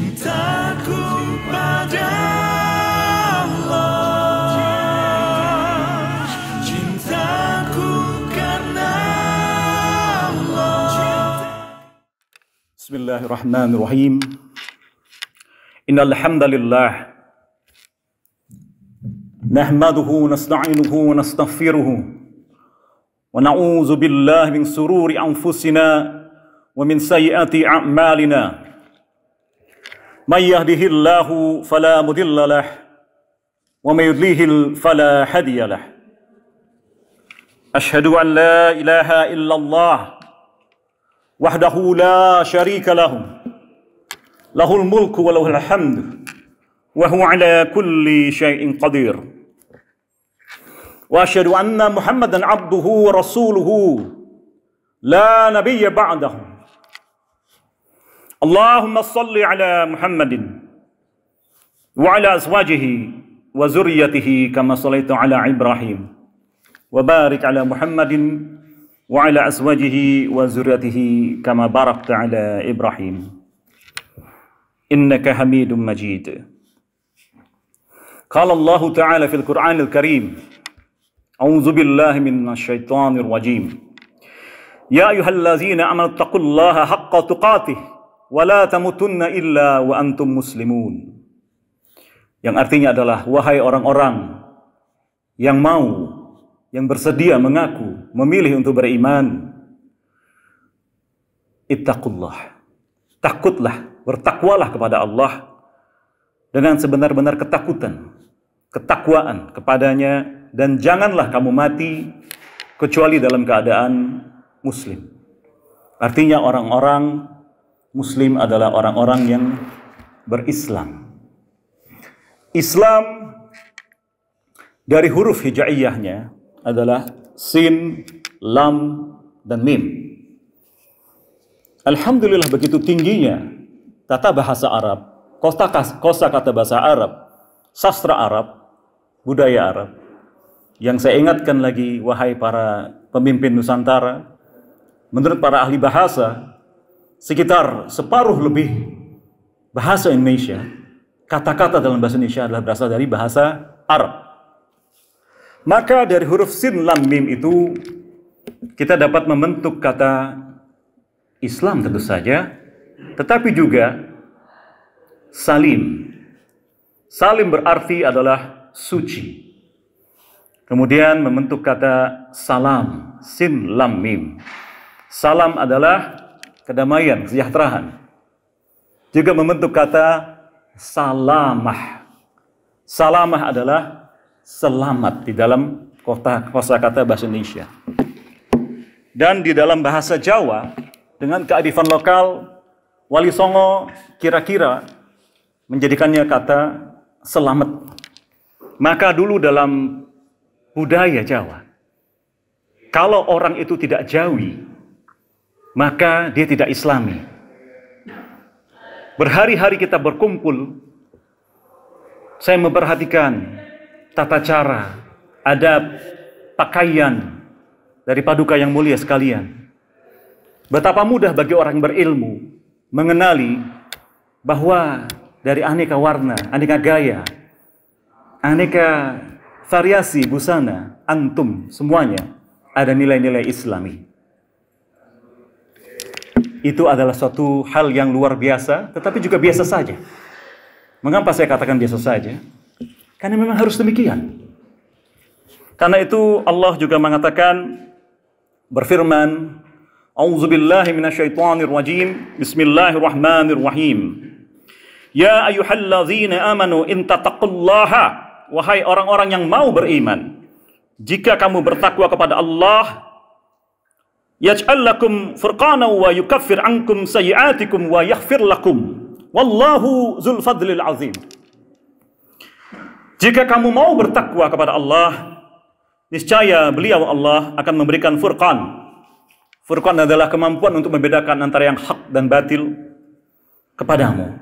Cintaku pada Allah, cintaku karena Allah. Bismillahirrahmanirrahim. Innal hamdalillah nahmaduhu wa nasta'inuhu wa nastaghfiruhu wa na'udzu billahi min sururi anfusina wa min sayyiati a'malina. May yahdihillahu fala mudilla lah wa may yudlil fala hadiya lah. Asyhadu an la ilaha illallah wahdahu la syarika lahu lahul mulku wa lahul hamdu wa huwa ala kulli syai'in qadir. Wa asyhadu anna Muhammadan abduhu wa rasuluhu la nabiyya ba'dahu. Allahumma salli ala Muhammadin wa ala azwajihi wa zurriyyatihi kama sallaita ala Ibrahim wa barik ala Muhammadin wa ala azwajihi wa zurriyyatihi kama barakta ala Ibrahim innaka Hamidum Majid. Qala Allah Ta'ala fil Qur'anil Karim, a'udzu billahi minasy syaithanir rajim. Ya ayyuhallazina amanu taqullaha haqqa tuqatih wa la tamutunna illa wa antum muslimun. Yang artinya adalah, wahai orang-orang yang mau, yang bersedia mengaku, memilih untuk beriman, ittaqullah, takutlah, bertakwalah kepada Allah dengan sebenar-benar ketakutan, ketakwaan kepadanya, dan janganlah kamu mati kecuali dalam keadaan muslim. Artinya orang-orang muslim adalah orang-orang yang berislam. Islam dari huruf hijaiyahnya adalah sin, lam, dan mim. Alhamdulillah begitu tingginya tata bahasa Arab, kosa kata bahasa Arab, sastra Arab, budaya Arab. Yang saya ingatkan lagi, wahai para pemimpin Nusantara, menurut para ahli bahasa, sekitar separuh lebih bahasa Indonesia, kata-kata dalam bahasa Indonesia adalah berasal dari bahasa Arab. Maka dari huruf sin, lam, mim itu kita dapat membentuk kata Islam tentu saja, tetapi juga salim. Salim berarti adalah suci. Kemudian membentuk kata salam, sin, lam, mim. Salam adalah kedamaian, kesejahteraan. Juga membentuk kata salamah. Salamah adalah selamat di dalam kosakata bahasa Indonesia. Dan di dalam bahasa Jawa, dengan kearifan lokal, Wali Songo kira-kira menjadikannya kata selamat. Maka dulu dalam budaya Jawa, kalau orang itu tidak Jawi, maka dia tidak Islami. Berhari-hari kita berkumpul, saya memperhatikan tata cara, adab, pakaian dari paduka yang mulia sekalian. Betapa mudah bagi orang yang berilmu mengenali bahwa dari aneka warna, aneka gaya, aneka variasi busana, antum semuanya ada nilai-nilai Islami. Itu adalah suatu hal yang luar biasa, tetapi juga biasa saja. Mengapa saya katakan biasa saja? Karena memang harus demikian. Karena itu Allah juga mengatakan, berfirman, a'udzubillahi minasyaitonir rajim, bismillahirrahmanirrahim. Ya ayyuhallazina amanu in tattaqullaha, wahai orang-orang yang mau beriman, jika kamu bertakwa kepada Allah, yaj'al lakum furqana wa yukaffir ankum sayyi'atikum wa yaghfir lakum wallahu dzul fadlil azim. Jika kamu mau bertakwa kepada Allah, niscaya beliau Allah akan memberikan furqan. Furqan adalah kemampuan untuk membedakan antara yang hak dan batil kepadamu,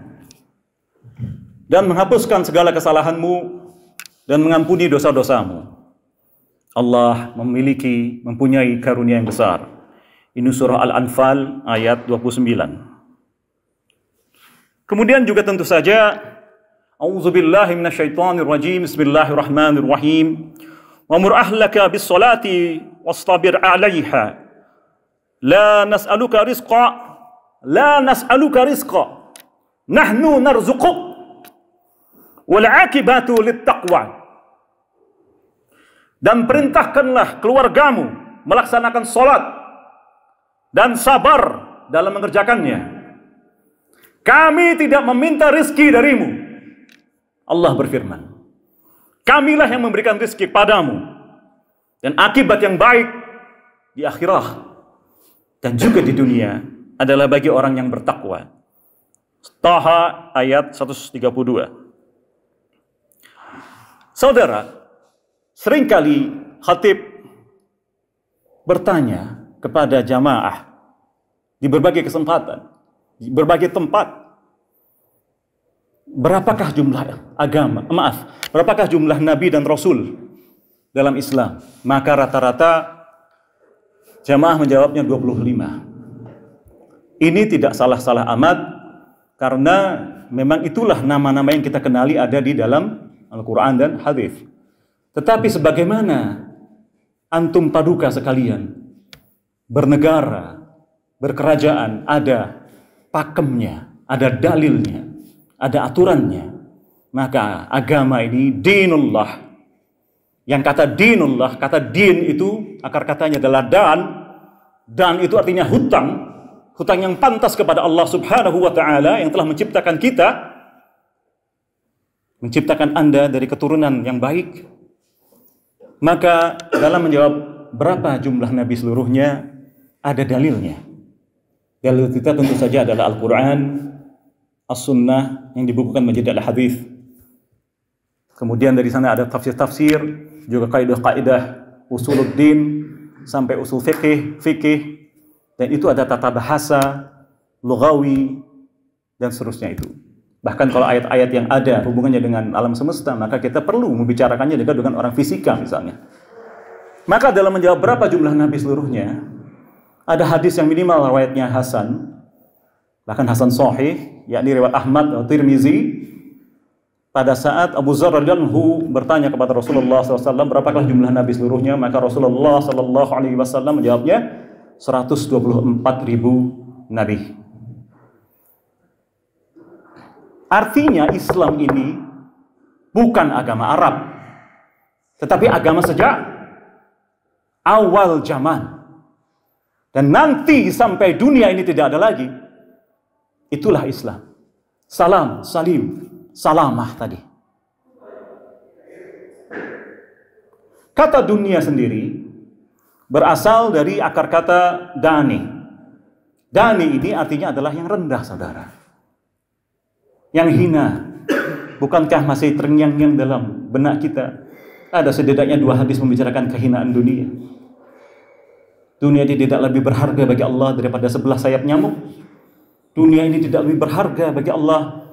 dan menghapuskan segala kesalahanmu dan mengampuni dosa-dosamu. Allah mempunyai karunia yang besar. Ini surah Al-Anfal ayat 29. Kemudian juga tentu saja, A'udzubillahi minasyaitonirrajim, Bismillahirrahmanirrahim. Wamur ahlaka bis salati wastabir 'alaiha. La nas'aluka rizqa. Nahnu narzuquk. Wal 'aqibatu littaqwa. Dan perintahkanlah keluargamu melaksanakan salat dan sabar dalam mengerjakannya. Kami tidak meminta rizki darimu. Allah berfirman, kamilah yang memberikan rizki padamu, dan akibat yang baik di akhirat dan juga di dunia adalah bagi orang yang bertakwa. Taha ayat 132. Saudara, seringkali khatib bertanya kepada jamaah di berbagai kesempatan, di berbagai tempat, berapakah jumlah berapakah jumlah nabi dan rasul dalam Islam? Maka rata-rata jamaah menjawabnya 25. Ini tidak salah-salah amat, karena memang itulah nama-nama yang kita kenali ada di dalam Al-Quran dan hadis. Tetapi sebagaimana antum paduka sekalian, bernegara, berkerajaan, ada pakemnya, ada dalilnya, ada aturannya. Maka agama ini dinullah. Yang kata dinullah, kata din itu akar katanya adalah dan itu artinya hutang yang pantas kepada Allah Subhanahu wa taala yang telah menciptakan kita, menciptakan Anda dari keturunan yang baik. Maka dalam menjawab berapa jumlah nabi seluruhnya, ada dalilnya. Dalil kita tentu saja adalah Al-Quran, As-Sunnah yang dibukukan menjadi al-hadis. Kemudian dari sana ada tafsir-tafsir, juga kaidah-kaidah usuluddin sampai usul fikih, dan itu ada tata bahasa, lughawi, dan seterusnya itu. Bahkan kalau ayat-ayat yang ada hubungannya dengan alam semesta, maka kita perlu membicarakannya juga dengan orang fisika misalnya. Maka dalam menjawab berapa jumlah nabi seluruhnya, ada hadis yang minimal riwayatnya Hasan, bahkan Hasan Sahih, yakni riwayat Ahmad atau Tirmizi. Pada saat Abu Dzar radhiyallahu anhu bertanya kepada Rasulullah SAW, berapakah jumlah nabi seluruhnya? Maka Rasulullah SAW menjawabnya 124.000 nabi. Artinya Islam ini bukan agama Arab, tetapi agama sejak awal zaman. Dan nanti sampai dunia ini tidak ada lagi, itulah Islam. Salam, salim, salamah tadi. Kata dunia sendiri berasal dari akar kata dani. Dani ini artinya adalah yang rendah, saudara. Yang hina. Bukankah masih terngiang-ngiang dalam benak kita? Ada setidaknya 2 hadis membicarakan kehinaan dunia. Dunia ini tidak lebih berharga bagi Allah daripada 11 sayap nyamuk. Dunia ini tidak lebih berharga bagi Allah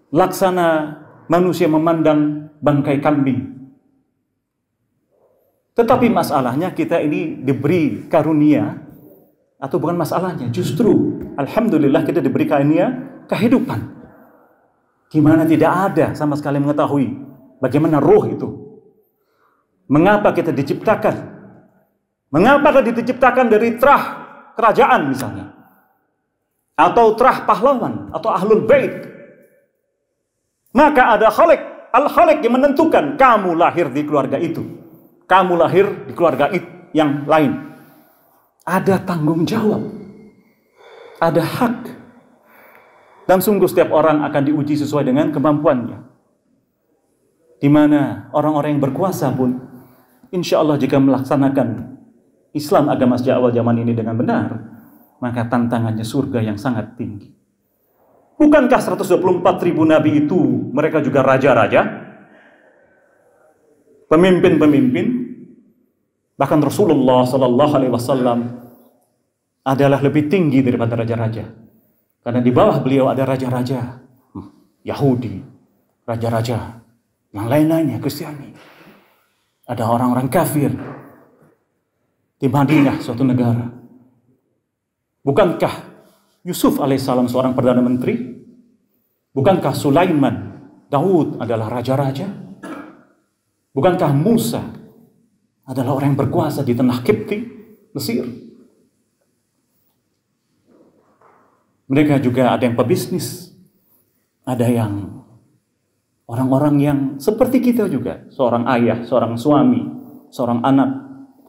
laksana manusia memandang bangkai kambing. Tetapi masalahnya kita ini diberi karunia, atau bukan masalahnya, justru alhamdulillah kita diberi karunia kehidupan, di mana tidak ada sama sekali mengetahui bagaimana roh itu. Mengapa kita diciptakan? Mengapa kita diciptakan dari terah kerajaan misalnya, atau terah pahlawan, atau ahlul bait? Maka ada Khalik, Al-Khalik yang menentukan kamu lahir di keluarga itu, kamu lahir di keluarga yang lain. Ada tanggung jawab, ada hak, dan sungguh setiap orang akan diuji sesuai dengan kemampuannya. Di mana orang-orang yang berkuasa pun, insya Allah jika melaksanakan Islam agama sejak awal zaman ini dengan benar, maka tantangannya surga yang sangat tinggi. Bukankah 124.000 nabi itu mereka juga raja-raja, pemimpin-pemimpin? Bahkan Rasulullah SAW adalah lebih tinggi daripada raja-raja, karena di bawah beliau ada raja-raja Yahudi, raja-raja yang lain-lainnya, Kristiani, ada orang-orang kafir di Madinah, suatu negara. Bukankah Yusuf alaihissalam seorang perdana menteri? Bukankah Sulaiman, Daud adalah raja-raja? Bukankah Musa adalah orang yang berkuasa di tanah Kipti, Mesir? Mereka juga ada yang pebisnis, ada yang orang-orang yang seperti kita juga, seorang ayah, seorang suami, seorang anak,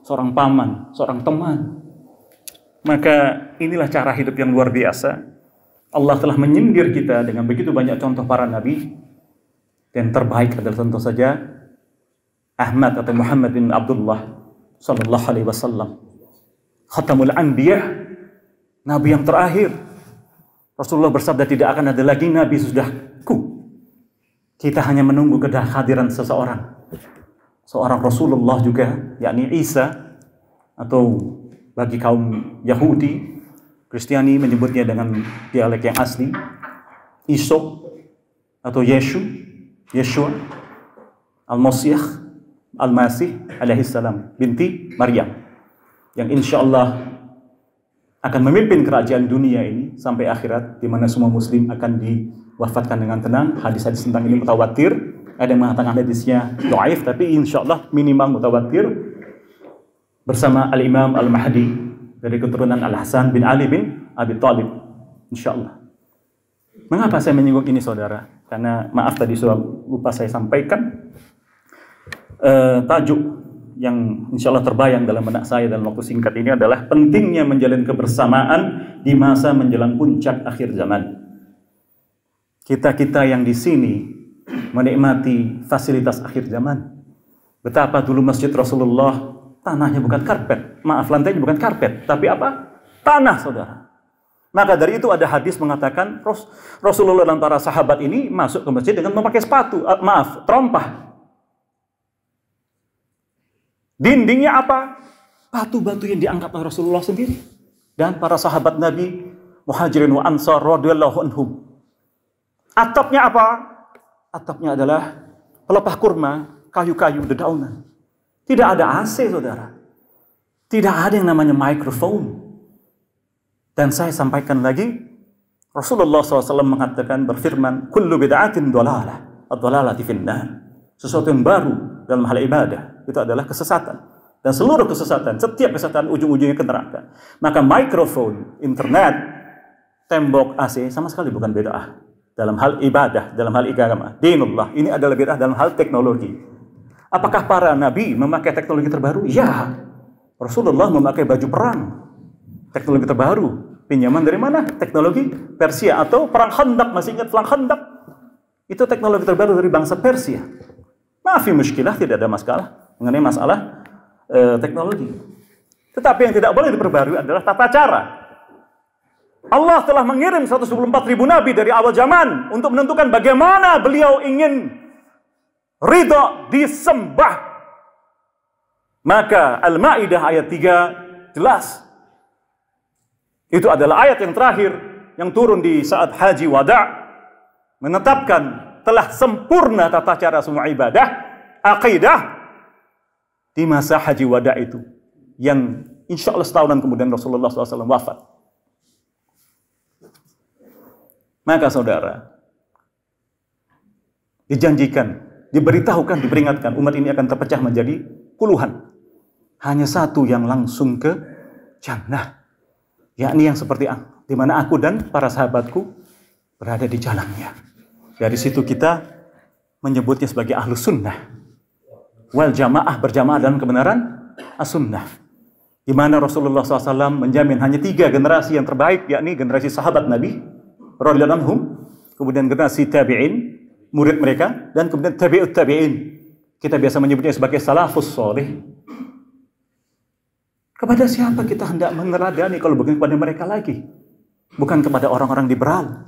seorang paman, seorang teman. Maka inilah cara hidup yang luar biasa. Allah telah menyindir kita dengan begitu banyak contoh para nabi. Dan terbaik adalah tentu saja Ahmad atau Muhammad bin Abdullah sallallahu alaihi wasallam. Khatamul Anbiya, nabi yang terakhir. Rasulullah bersabda, tidak akan ada lagi nabi sesudahku. Kita hanya menunggu kehadiran seseorang. Seorang Rasulullah juga, yakni Isa, atau bagi kaum Yahudi, Kristiani menyebutnya dengan dialek yang asli, Iso atau Yeshua, Al-Masih, Al-Masih alaihissalam, binti Maryam, yang insya Allah akan memimpin kerajaan dunia ini sampai akhirat, di mana semua muslim akan diwafatkan dengan tenang. Hadis-hadis tentang ini mutawatir. Ada yang mengatakan hadisnya dhaif, tapi insya Allah minimal mutawatir. Bersama Al-Imam Al-Mahdi dari keturunan Al-Hasan bin Ali bin Abi Thalib, insya Allah. Mengapa saya menyinggung ini, saudara? Karena maaf tadi sudah lupa saya sampaikan. Tajuk yang insya Allah terbayang dalam benak saya dalam waktu singkat ini adalah pentingnya menjalin kebersamaan di masa menjelang puncak akhir zaman. Kita yang di sini menikmati fasilitas akhir zaman. Betapa dulu masjid Rasulullah tanahnya bukan karpet, maaf, lantainya bukan karpet, tapi apa? Tanah, saudara. Maka dari itu ada hadis mengatakan Rasulullah dan para sahabat ini masuk ke masjid dengan memakai sepatu, terompah. Dindingnya apa? Batu-batu yang diangkat oleh Rasulullah sendiri dan para sahabat Nabi Muhajirin wa Ansar radhiyallahu anhum. Atapnya apa? Atapnya adalah pelepah kurma, kayu-kayu dedaunan. Tidak ada AC, saudara. Tidak ada yang namanya mikrofon. Dan saya sampaikan lagi, Rasulullah SAW mengatakan, berfirman, kullu bid'atin dhalalah, ad-dhalalati finnar. Sesuatu yang baru dalam hal ibadah itu adalah kesesatan. Dan seluruh kesesatan, setiap kesesatan ujung-ujungnya ke neraka. Maka mikrofon, internet, tembok AC sama sekali bukan bid'ah. Dalam hal ibadah, dalam hal agama, dinullah, ini adalah bid'ah dalam hal teknologi. Apakah para nabi memakai teknologi terbaru? Ya. Rasulullah memakai baju perang, teknologi terbaru. Pinjaman dari mana? Teknologi Persia atau perang Khandaq. Masih ingat perang Khandaq? Itu teknologi terbaru dari bangsa Persia. Maafi muskilah, tidak ada masalah mengenai masalah teknologi. Tetapi yang tidak boleh diperbarui adalah tata cara. Allah telah mengirim 124.000 nabi dari awal zaman untuk menentukan bagaimana beliau ingin ridha disembah. Maka Al-Maidah ayat 3 jelas. Itu adalah ayat yang terakhir yang turun di saat Haji Wada', menetapkan telah sempurna tata cara semua ibadah, akidah di masa Haji Wada' itu, yang insya Allah setahunan kemudian Rasulullah SAW wafat. Maka saudara, dijanjikan, diberitahukan, diperingatkan, umat ini akan terpecah menjadi puluhan. Hanya satu yang langsung ke jannah, yakni yang seperti di mana aku dan para sahabatku berada di jalannya. Dari situ kita menyebutnya sebagai ahlus sunnah wal jamaah, berjamaah dalam kebenaran as-sunnah, di mana Rasulullah SAW menjamin hanya 3 generasi yang terbaik, yakni generasi sahabat Nabi radhiyallahu anhum, kemudian generasi tabi'in, murid mereka, dan kemudian tabi'ut tabi'in. Kita biasa menyebutnya sebagai salafus soleh. Kepada siapa kita hendak meneladani kalau bukan kepada mereka lagi? Bukan kepada orang-orang liberal,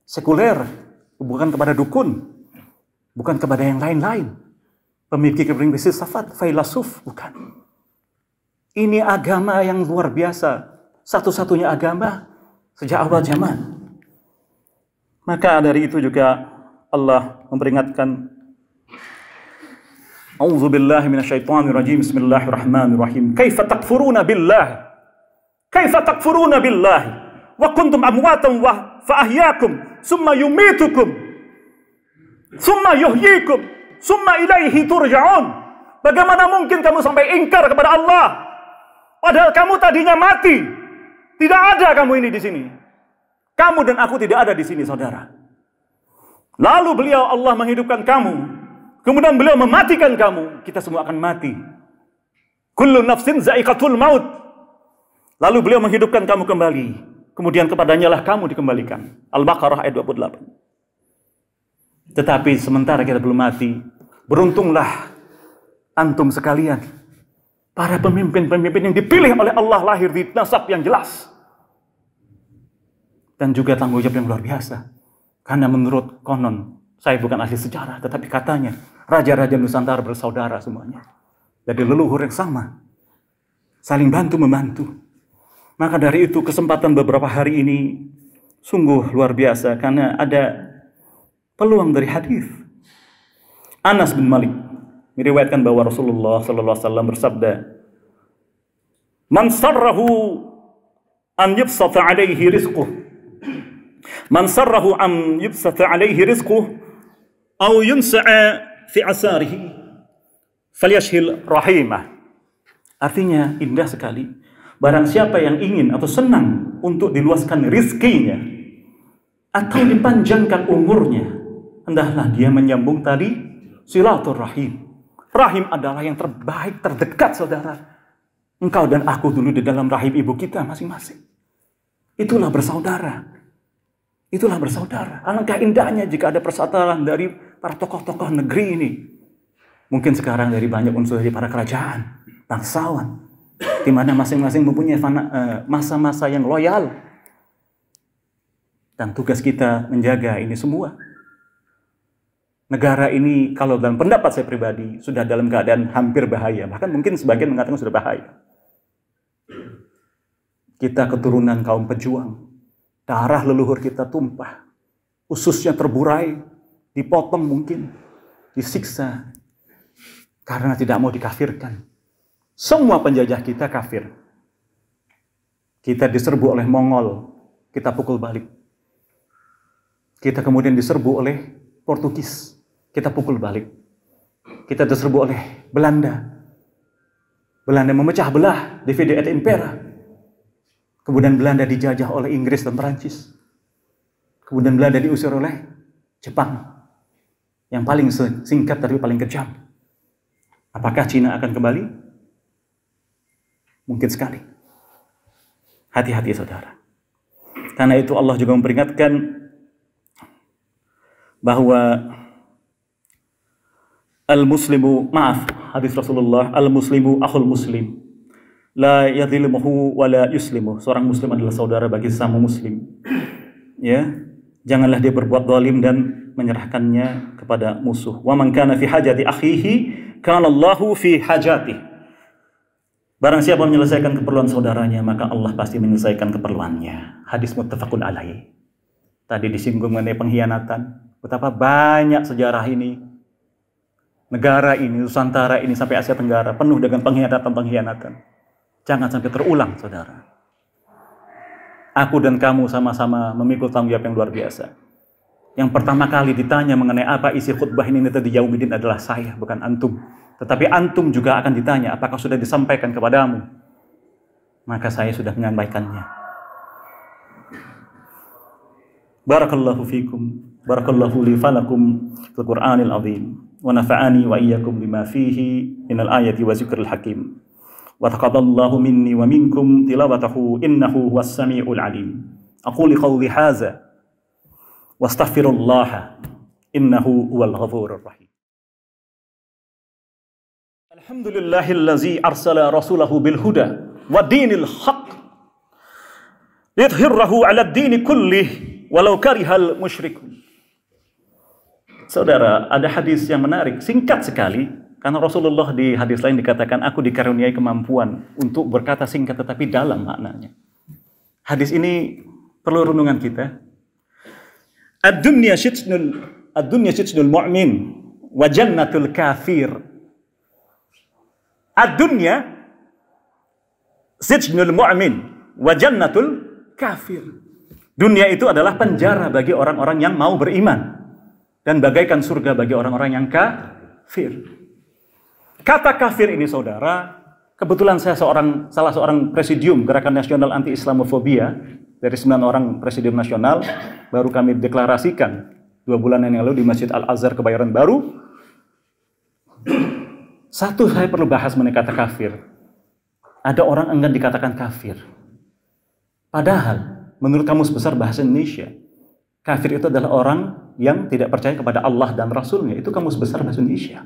sekuler, bukan kepada dukun, bukan kepada yang lain-lain, pemikir filsafat, filosof, bukan. Ini agama yang luar biasa, satu-satunya agama sejak awal zaman. Maka dari itu juga Allah memperingatkan, A'udzubillahi minasyaitonirrajim, bismillahirrahmanirrahim. Kaifa takfuruna billah? Kaifa takfuruna billahi wa kuntum amwatan wa fa ahyakum, summa yumitukum, summa yuhyikum, summa ilaihi turja'un. Bagaimana mungkin kamu sampai ingkar kepada Allah? Padahal kamu tadinya mati. Tidak ada kamu ini di sini. Kamu dan aku tidak ada di sini, saudara. Lalu beliau Allah menghidupkan kamu. Kemudian beliau mematikan kamu. Kita semua akan mati. Kullu nafsin za'iqatul maut. Lalu beliau menghidupkan kamu kembali. Kemudian kepadanya lah kamu dikembalikan. Al-Baqarah ayat 28. Tetapi sementara kita belum mati, beruntunglah antum sekalian, para pemimpin-pemimpin yang dipilih oleh Allah lahir di nasab yang jelas. Dan juga tanggung jawab yang luar biasa. Karena menurut konon, saya bukan ahli sejarah, tetapi katanya raja-raja Nusantara bersaudara semuanya. Dari leluhur yang sama. Saling bantu-membantu. Maka dari itu kesempatan beberapa hari ini sungguh luar biasa. Karena ada peluang dari hadis. Anas bin Malik meriwayatkan bahwa Rasulullah SAW bersabda, "Man sarrahu an yubsata alaihi rizquh, man sarrahu an yubsata alaihi rizquh, aw yunsa'a fi asarihi, falyashhil rahimah." Artinya indah sekali. Barang siapa yang ingin atau senang untuk diluaskan rizkinya atau dipanjangkan umurnya, hendaklah dia menyambung tadi silaturahim. Rahim adalah yang terbaik, terdekat, saudara. Engkau dan aku dulu di dalam rahim ibu kita masing-masing. Itulah bersaudara. Itulah bersaudara. Alangkah indahnya jika ada persaudaraan dari para tokoh-tokoh negeri ini. Mungkin sekarang dari banyak unsur dari para kerajaan, bangsawan, di mana masing-masing mempunyai masa-masa yang loyal. Dan tugas kita menjaga ini semua. Negara ini kalau dalam pendapat saya pribadi sudah dalam keadaan hampir bahaya. Bahkan mungkin sebagian mengatakan sudah bahaya. Kita keturunan kaum pejuang. Darah leluhur kita tumpah. Ususnya terburai. Dipotong mungkin. Disiksa. Karena tidak mau dikafirkan. Semua penjajah kita kafir. Kita diserbu oleh Mongol. Kita pukul balik. Kita kemudian diserbu oleh Portugis. Kita pukul balik. Kita diserbu oleh Belanda. Belanda memecah belah Divide et Impera. Kemudian Belanda dijajah oleh Inggris dan Perancis. Kemudian Belanda diusir oleh Jepang. Yang paling singkat tapi paling kejam. Apakah Cina akan kembali? Mungkin sekali. Hati-hati, saudara. Karena itu Allah juga memperingatkan bahwa al-muslimu, maaf, hadis Rasulullah, al-muslimu akhul muslim, la yadhlimuhu wa la yuslimu. Seorang muslim adalah saudara bagi sesama muslim. Ya, janganlah dia berbuat zalim dan menyerahkannya kepada musuh. Wa man kana fi hajati akhihi, kana Allahu fi hajatihi. Barang siapa menyelesaikan keperluan saudaranya, maka Allah pasti menyelesaikan keperluannya. Hadis muttafaqun alaih. Tadi disinggung mengenai pengkhianatan. Betapa banyak sejarah ini, negara ini, Nusantara ini, sampai Asia Tenggara, penuh dengan pengkhianatan-pengkhianatan. Jangan sampai terulang, saudara. Aku dan kamu sama-sama memikul tanggung jawab yang luar biasa. Yang pertama kali ditanya mengenai apa isi khutbah ini nanti di Yaumidin adalah saya, bukan antum. Tetapi antum juga akan ditanya, apakah sudah disampaikan kepadamu? Maka saya sudah menyampaikannya. Barakallahu fikum, barakallahu li falakum fil Qur'anil azim, wa nafa'ani wa iyyakum bima fihi minal ayati wa zikril hakim. Wa taqabbalallahu minni wa minkum tilawatahu innahu huwas samiul alim. Aqulu qawli hadza wa astaghfirullah innahu huwal ghafurur rahim. Alhamdulillahillazi arsala rasulahu bil huda wa dinil haq liyudhhirahu 'ala ad-dini kullih walau karihal musyrikun. Saudara, ada hadis yang menarik, singkat sekali, karena Rasulullah di hadis lain dikatakan, aku dikaruniai kemampuan untuk berkata singkat tetapi dalam maknanya. Hadis ini perlu renungan kita. Ad-dunya sijnul mu'min wa jannatul kafir. Ad-dunya sijnul mu'min wa jannatul kafir. Dunia itu adalah penjara bagi orang-orang yang mau beriman dan bagaikan surga bagi orang-orang yang kafir. Kata kafir ini saudara, kebetulan saya salah seorang presidium Gerakan Nasional Anti-Islamofobia dari 9 orang presidium nasional, baru kami deklarasikan 2 bulan yang lalu di Masjid Al-Azhar Kebayoran Baru. Satu, saya perlu bahas mengenai kata kafir. Ada orang enggan dikatakan kafir. Padahal menurut Kamus Besar Bahasa Indonesia, kafir itu adalah orang yang tidak percaya kepada Allah dan Rasulnya. Itu Kamus Besar Bahasa Indonesia.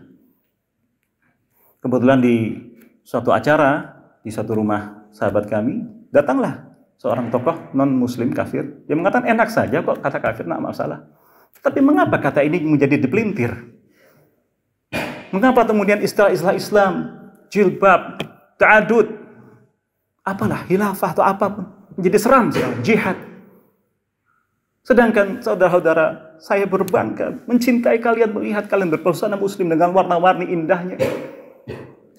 Kebetulan di suatu acara, di satu rumah sahabat kami, datanglah seorang tokoh non-muslim kafir. Dia mengatakan enak saja kok kata kafir, tidak masalah. Tapi mengapa kata ini menjadi dipelintir? Mengapa kemudian istilah-istilah Islam, jilbab, ta'adud, apalah, khilafah atau apapun, menjadi seram sekali, jihad. Sedangkan saudara-saudara, saya berbangga mencintai kalian, melihat kalian berbusana muslim dengan warna-warni indahnya.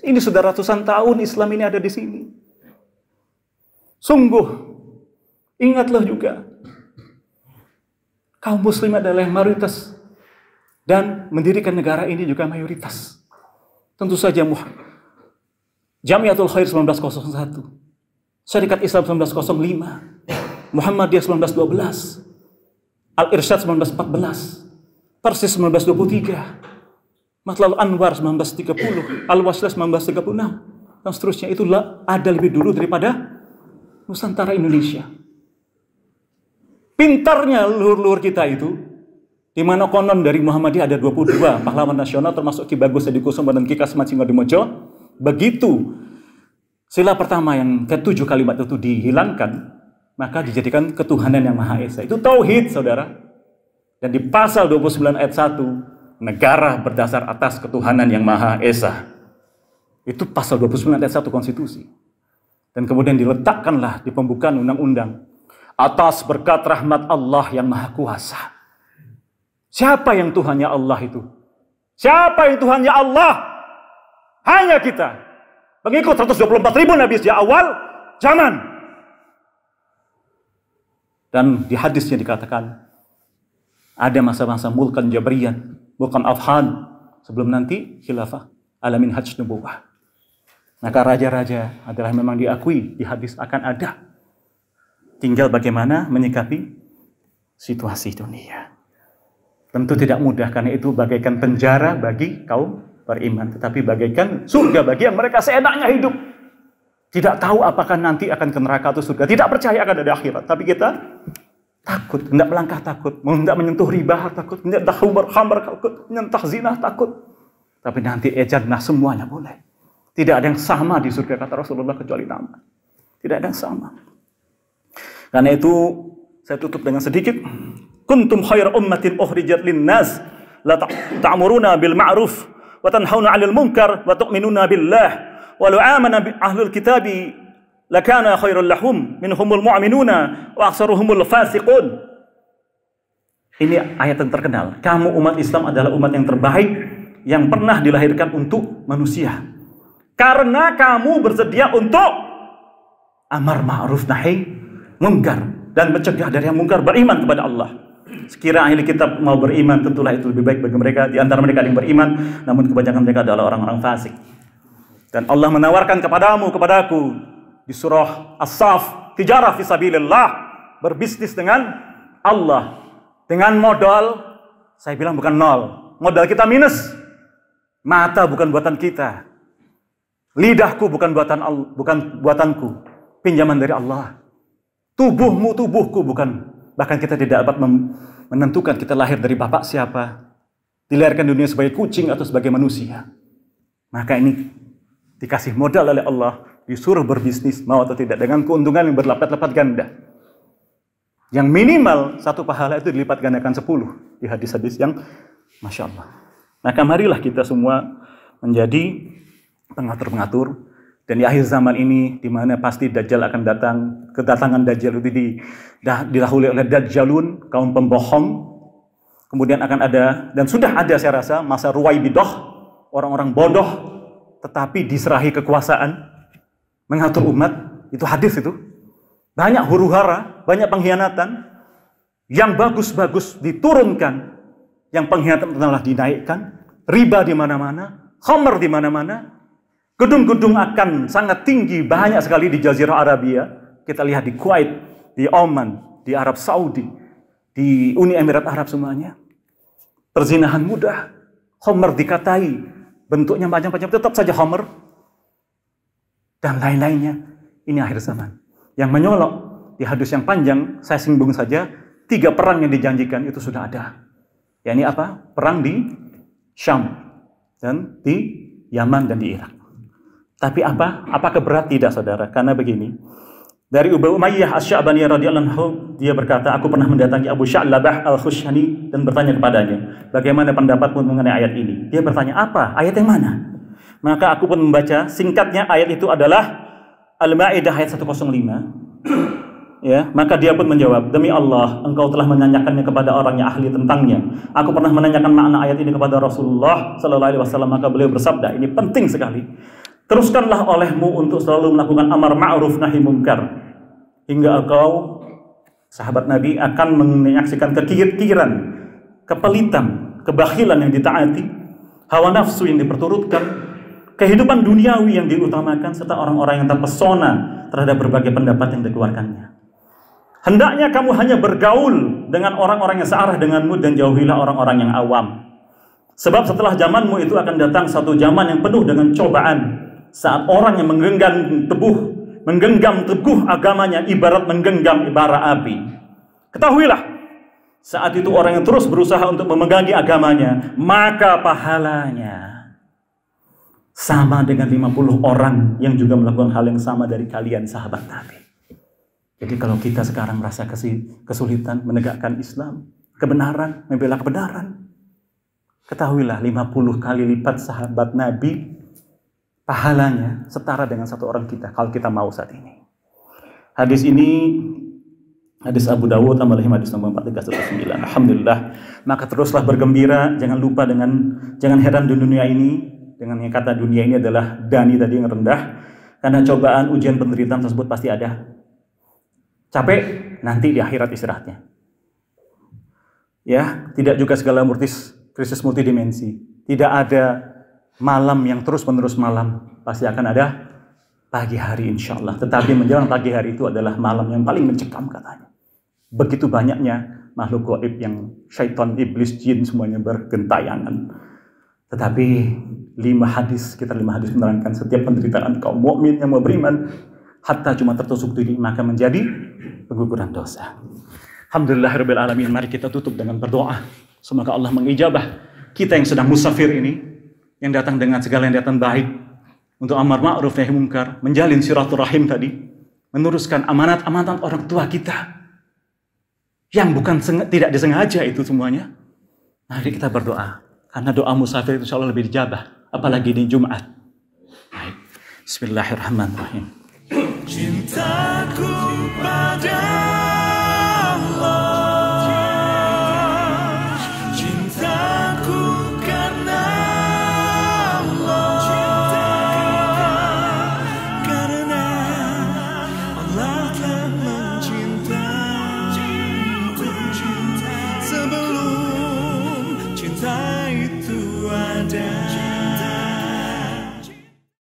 Ini sudah ratusan tahun Islam ini ada di sini. Sungguh, ingatlah juga, kaum muslim adalah mayoritas dan mendirikan negara ini juga mayoritas. Tentu saja Jamiatul Khair 1901, Syarikat Islam 1905, Muhammadiyah 1912, Al-Irsyad 1914, Persis 1923, Matlal Anwar 1930, Al-Waslah 1936, dan seterusnya. Itulah ada lebih dulu daripada Nusantara Indonesia. Pintarnya luhur-luhur kita itu, di mana konon dari Muhammadiyah ada 22 pahlawan nasional, termasuk Ki Bagus Hadikusumo dan Ki Kasmat Singodimojo. Begitu sila pertama yang ke-7 kalimat itu dihilangkan, maka dijadikan ketuhanan yang Maha Esa. Itu tauhid, saudara. Dan di pasal 29 ayat 1, negara berdasar atas ketuhanan yang Maha Esa. Itu pasal 29 ayat 1 konstitusi. Dan kemudian diletakkanlah di pembukaan undang-undang, atas berkat rahmat Allah yang Maha Kuasa. Siapa yang Tuhannya Allah itu? Siapa yang Tuhannya Allah? Hanya kita, pengikut 124.000 Nabi sejak awal zaman. Dan di hadisnya dikatakan, ada masa-masa mulkan jabriyan, mulkan afhan, sebelum nanti khilafah alamin hajj nubuwah. Maka raja-raja adalah memang diakui di hadis akan ada. Tinggal bagaimana menyikapi situasi dunia. Tentu tidak mudah, karena itu bagaikan penjara bagi kaum beriman, tetapi bagaikan surga bagi yang mereka seenaknya hidup. Tidak tahu apakah nanti akan ke neraka atau surga. Tidak percaya akan ada akhirat. Tapi kita takut, hendak melangkah takut, hendak menyentuh riba takut, hendak khamar takut, menyentuh zina takut. Tapi nanti jannah semuanya boleh. Tidak ada yang sama di surga, kata Rasulullah, kecuali nama. Tidak ada yang sama. Karena itu saya tutup dengan sedikit. Kuntum khair ummatin ukhrijat linnas la ta'muruna bil ma'ruf wa tanhauna 'anil munkar wa tu'minuna billah wa law amana bi ahlul kitabi lakana khairul lahum minhumul mu'minuna wa aktsaruhumul fasiqun. Ini ayat yang terkenal. Kamu umat Islam adalah umat yang terbaik yang pernah dilahirkan untuk manusia. Karena kamu bersedia untuk amar ma'ruf nahi munkar dan mencegah dari yang munkar, beriman kepada Allah. Sekira ahli kitab mau beriman, tentulah itu lebih baik bagi mereka. Di antara mereka yang beriman, namun kebanyakan mereka adalah orang-orang fasik. Dan Allah menawarkan kepadamu, kepadaku di surah As-Saff, tijarah fisabilillah, berbisnis dengan Allah dengan modal, saya bilang bukan nol, modal kita minus. Mata bukan buatan kita, lidahku bukan buatanku, pinjaman dari Allah. Tubuhmu, tubuhku bukan. Bahkan kita tidak dapat menentukan kita lahir dari bapak siapa, dilahirkan dunia sebagai kucing atau sebagai manusia. Maka ini dikasih modal oleh Allah, disuruh berbisnis, mau atau tidak, dengan keuntungan yang berlipat-lipat ganda. Yang minimal satu pahala itu dilipat gandakan 10 di hadis-hadis yang Masya Allah. Maka marilah kita semua menjadi pengatur-pengatur. Dan di akhir zaman ini, di mana pasti Dajjal akan datang, kedatangan Dajjal itu didahului oleh Dajjalun, kaum pembohong. Kemudian akan ada, dan sudah ada saya rasa, masa Ruwaibidah, orang-orang bodoh, tetapi diserahi kekuasaan, mengatur umat. Itu hadis itu. Banyak huru-hara, banyak pengkhianatan. yang bagus-bagus diturunkan, yang pengkhianatan telah dinaikkan, riba di mana-mana, khamr di mana-mana, gedung-gedung akan sangat tinggi, banyak sekali di Jazirah Arabia. Kita lihat di Kuwait, di Oman, di Arab Saudi, di Uni Emirat Arab semuanya. Perzinahan mudah, khamr dikatai, bentuknya macam-macam, tetap saja khamr. Dan lain-lainnya. Ini akhir zaman. Yang menyolok di hadis yang panjang, saya singgung saja, 3 perang yang dijanjikan itu sudah ada. Ya, ini apa? Perang di Syam, dan di Yaman, dan di Irak. Tapi apa? Apakah berat? Tidak, saudara. Karena begini. Dari Umayyah Asy-Sya'bani radhiyallahu anhu, dia berkata, aku pernah mendatangi Abu Sya'labah Al-Khushani dan bertanya kepadanya, bagaimana pendapatmu mengenai ayat ini? Dia bertanya, apa? Ayat yang mana? Maka aku pun membaca, singkatnya ayat itu adalah Al-Ma'idah ayat 105. Ya, maka dia pun menjawab, demi Allah, engkau telah menanyakannya kepada orang yang ahli tentangnya. Aku pernah menanyakan makna ayat ini kepada Rasulullah sallallahu alaihi wasallam, maka beliau bersabda, ini penting sekali. Teruskanlah olehmu untuk selalu melakukan amar ma'ruf nahi munkar, hingga engkau, sahabat Nabi, akan menyaksikan kekiran, kepelitan, kebakhilan yang ditaati, hawa nafsu yang diperturutkan, kehidupan duniawi yang diutamakan, serta orang-orang yang terpesona terhadap berbagai pendapat yang dikeluarkannya. Hendaknya kamu hanya bergaul dengan orang-orang yang searah denganmu dan jauhilah orang-orang yang awam. Sebab setelah zamanmu itu akan datang satu zaman yang penuh dengan cobaan, saat orang yang menggenggam teguh agamanya ibarat menggenggam bara api. Ketahuilah, saat itu orang yang terus berusaha untuk memegangi agamanya, maka pahalanya sama dengan 50 orang yang juga melakukan hal yang sama dari kalian, sahabat Nabi. Jadi kalau kita sekarang merasa kesulitan menegakkan Islam, kebenaran, membela kebenaran, ketahuilah 50 kali lipat sahabat Nabi, pahalanya setara dengan 1 orang kita, kalau kita mau saat ini. Hadis ini, hadis Abu Dawud, tambah hadis nomor 4319. Alhamdulillah. Maka teruslah bergembira, jangan lupa jangan heran di dunia ini, dengan yang kata dunia ini adalah dani tadi yang rendah, karena cobaan, ujian, penderitaan tersebut pasti ada. Capek, nanti di akhirat istirahatnya. Ya, tidak juga segala krisis multidimensi. Tidak ada malam yang terus-menerus malam. Pasti akan ada pagi hari insya Allah. Tetapi menjelang pagi hari itu adalah malam yang paling mencekam katanya. Begitu banyaknya makhluk gaib yang syaitan, iblis, jin semuanya bergentayangan. Tetapi 5 hadis menerangkan setiap penderitaan kaum mukmin yang mau beriman, hatta cuma tertusuk diri, maka menjadi pengguguran dosa. Alhamdulillahirabbil alamin. Mari kita tutup dengan berdoa. Semoga Allah mengijabah kita yang sedang musafir ini, yang datang dengan segala yang datang baik, untuk amar ma'ruf nahi munkar, menjalin silaturahim tadi, meneruskan amanat-amanat orang tua kita yang tidak disengaja itu semuanya. Mari kita berdoa, karena doa musafir itu insyaallah lebih dijabah, apalagi di Jumat. Baik. Bismillahirrahmanirrahim. Cintaku